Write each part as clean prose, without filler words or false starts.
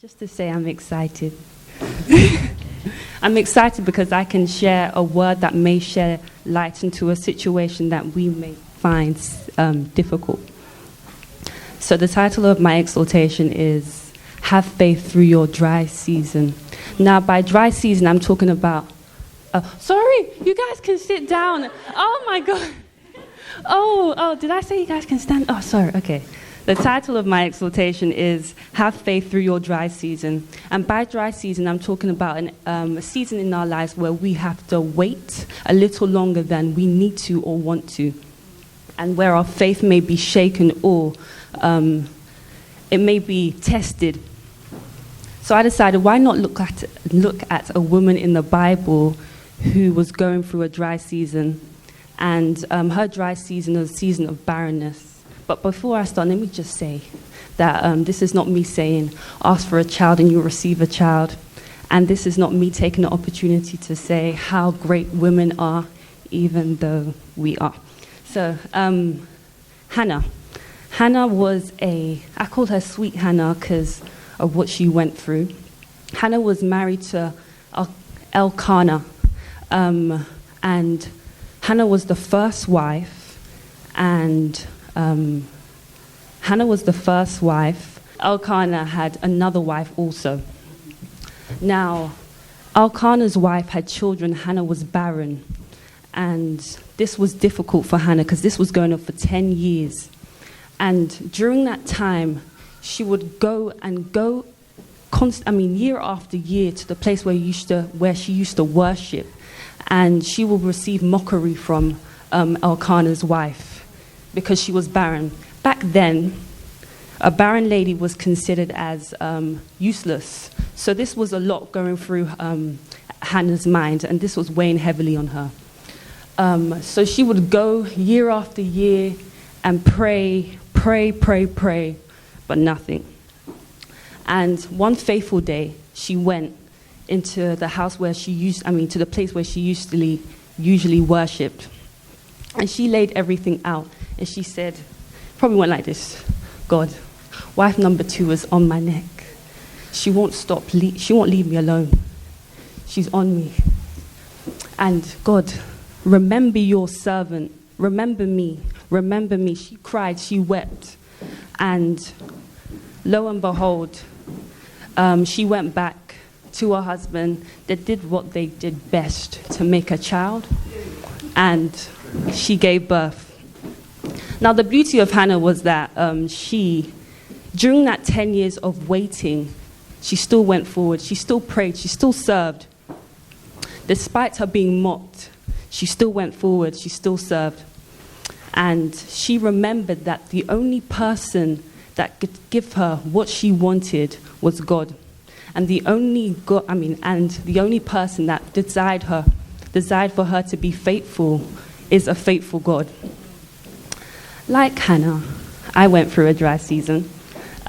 Just to say I'm excited. I'm excited because I can share a word that may shed light into a situation that we may find difficult. So the title of my exhortation is Have Faith Through Your Dry Season. Now, by dry season, I'm talking about... sorry, you guys can sit down. Oh, my God. Oh, did I say you guys can stand? Oh, sorry, okay. The title of my exhortation is Have Faith Through Your Dry Season. And by dry season, I'm talking about a season in our lives where we have to wait a little longer than we need to or want to. And where our faith may be shaken or it may be tested. So I decided, why not look at a woman in the Bible who was going through a dry season. And her dry season was a season of barrenness. But before I start, let me just say that this is not me saying, ask for a child and you'll receive a child. And this is not me taking the opportunity to say how great women are, even though we are. So, Hannah. Hannah was I called her Sweet Hannah because of what she went through. Hannah was married to Elkanah. And Hannah was the first wife, and Hannah was the first wife. Elkanah had another wife also. Now, Elkanah's wife had children. Hannah was barren. And this was difficult for Hannah because this was going on for 10 years. And during that time, she would go year after year to the place where she used to worship. And she would receive mockery from Elkanah's wife because she was barren. Back then, a barren lady was considered as useless. So this was a lot going through Hannah's mind, and this was weighing heavily on her. So she would go year after year and pray, but nothing. And one faithful day, she went into the house where to the place where she usually worshipped. And she laid everything out. And she said, probably went like this: God, wife number 2 is on my neck. She won't stop. She won't leave me alone. She's on me. And God, remember your servant. Remember me. Remember me. She cried. She wept. And lo and behold, she went back to her husband. They did what they did best to make a child. And she gave birth. Now, the beauty of Hannah was that during that 10 years of waiting, she still went forward. She still prayed. She still served. Despite her being mocked, she still went forward. She still served. And she remembered that the only person that could give her what she wanted was God. And the only person that desired for her to be faithful is a faithful God. Like Hannah, I went through a dry season.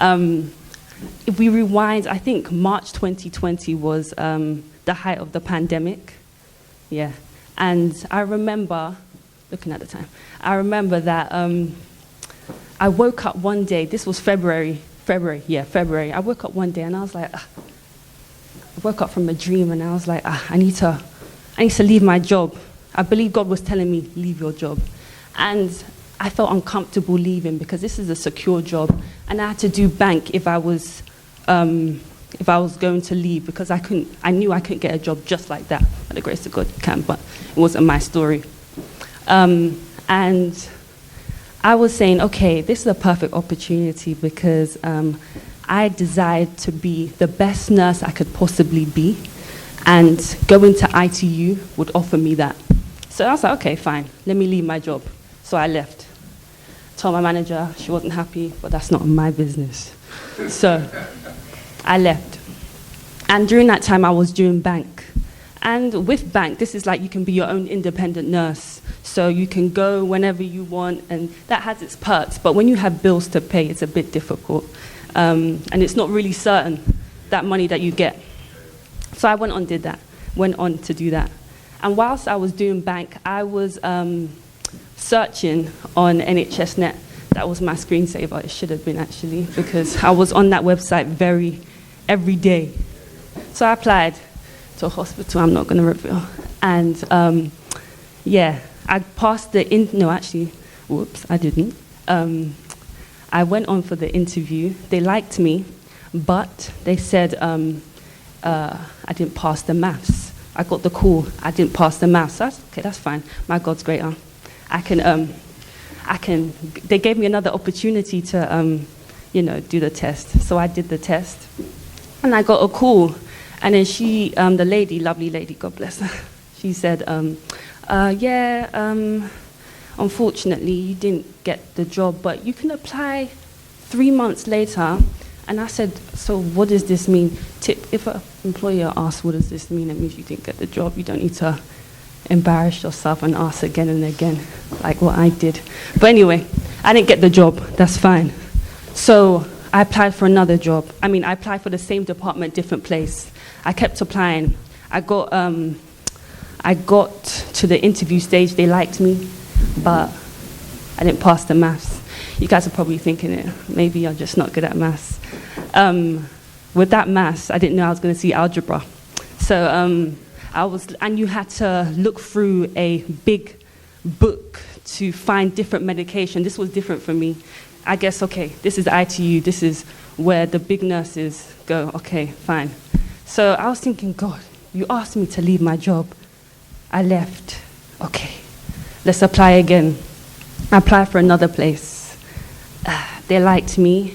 If we rewind, I think March 2020 was the height of the pandemic. Yeah. And I remember, looking at the time, I remember that I woke up one day, this was February. I woke up one day and I was like, I woke up from a dream and I was like, I need to leave my job. I believe God was telling me, leave your job. And I felt uncomfortable leaving because this is a secure job, and I had to do bank if I was going to leave because I knew I couldn't get a job just like that. By the grace of God, you can, but it wasn't my story. And I was saying, okay, this is a perfect opportunity because I desired to be the best nurse I could possibly be, and going to ITU would offer me that. So I was like, okay, fine, let me leave my job. So I left. Told my manager, she wasn't happy, but that's not my business. So I left. And during that time, I was doing bank. And with bank, this is like you can be your own independent nurse. So you can go whenever you want, and that has its perks. But when you have bills to pay, it's a bit difficult. And it's not really certain, that money that you get. So I went on to do that. And whilst I was doing bank, I was searching on NHSnet. That was my screensaver. It should have been, actually, because I was on that website very every day. So I applied to a hospital I'm not going to reveal. And I passed whoops, I didn't. I went on for the interview. They liked me, but they said I didn't pass the maths. I got the call, I didn't pass the maths. That's fine. My God's greater. They gave me another opportunity to, do the test. So I did the test, and I got a call. And then she, the lady, lovely lady, God bless her, she said, unfortunately, you didn't get the job, but you can apply 3 months later. And I said, so what does this mean? If an employer asks, what does this mean? It means you didn't get the job. You don't need to embarrass yourself and ask again and again, like what I did. But anyway, I didn't get the job. That's fine. So I applied for another job. I applied for the same department, different place. I kept applying. I got to the interview stage. They liked me, but I didn't pass the maths. You guys are probably thinking it. Maybe you're just not good at maths. With that maths, I didn't know I was going to see algebra. So and you had to look through a big book to find different medication. This was different for me. I guess, okay, this is ITU. This is where the big nurses go. Okay, fine. So I was thinking, God, you asked me to leave my job. I left. Okay, let's apply again. I applied for another place. They liked me,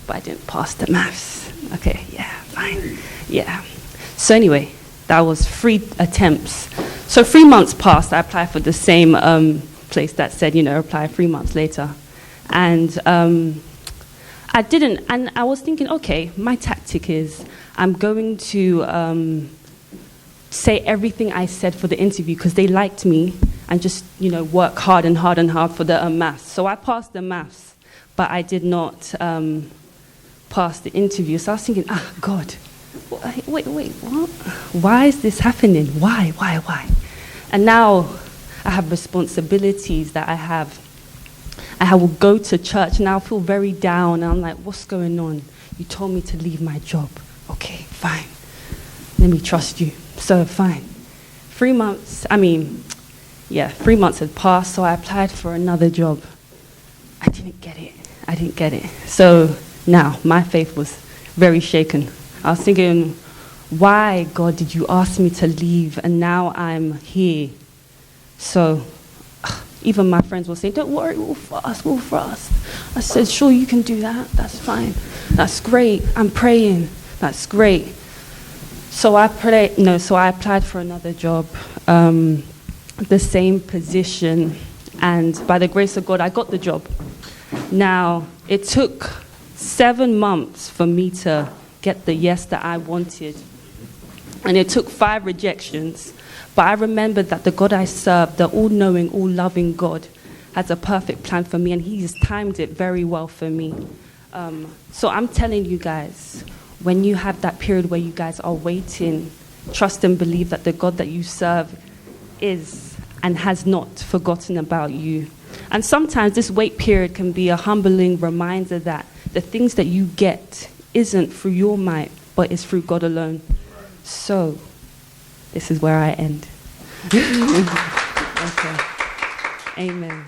but I didn't pass the maths. Okay, yeah, fine. Yeah. So anyway, that was 3 attempts. So 3 months passed. I applied for the same place that said, apply 3 months later. And I didn't. And I was thinking, okay, my tactic is I'm going to say everything I said for the interview because they liked me, and just, work hard and hard and hard for the maths. So I passed the maths, but I did not pass the interview. So I was thinking, God, wait, what? Why is this happening? Why? And now I have responsibilities that I have. I will go to church, and I'll feel very down. And I'm like, what's going on? You told me to leave my job. Okay, fine. Let me trust you. So, fine. 3 months, 3 months had passed, so I applied for another job. I didn't get it. So now my faith was very shaken. I was thinking, why, God, did you ask me to leave? And now I'm here. So even my friends will say, don't worry, we'll fast. I said, sure, you can do that. That's fine. That's great. I'm praying. That's great. So I applied for another job, the same position, and by the grace of God, I got the job. Now, it took 7 months for me to get the yes that I wanted, and it took 5 rejections. But I remembered that the God I serve, the all-knowing, all-loving God, has a perfect plan for me, and He has timed it very well for me. So I'm telling you guys, when you have that period where you guys are waiting, trust and believe that the God that you serve is and has not forgotten about you. And sometimes this wait period can be a humbling reminder that the things that you get isn't through your might, but it's through God alone. So, this is where I end. Okay. Amen.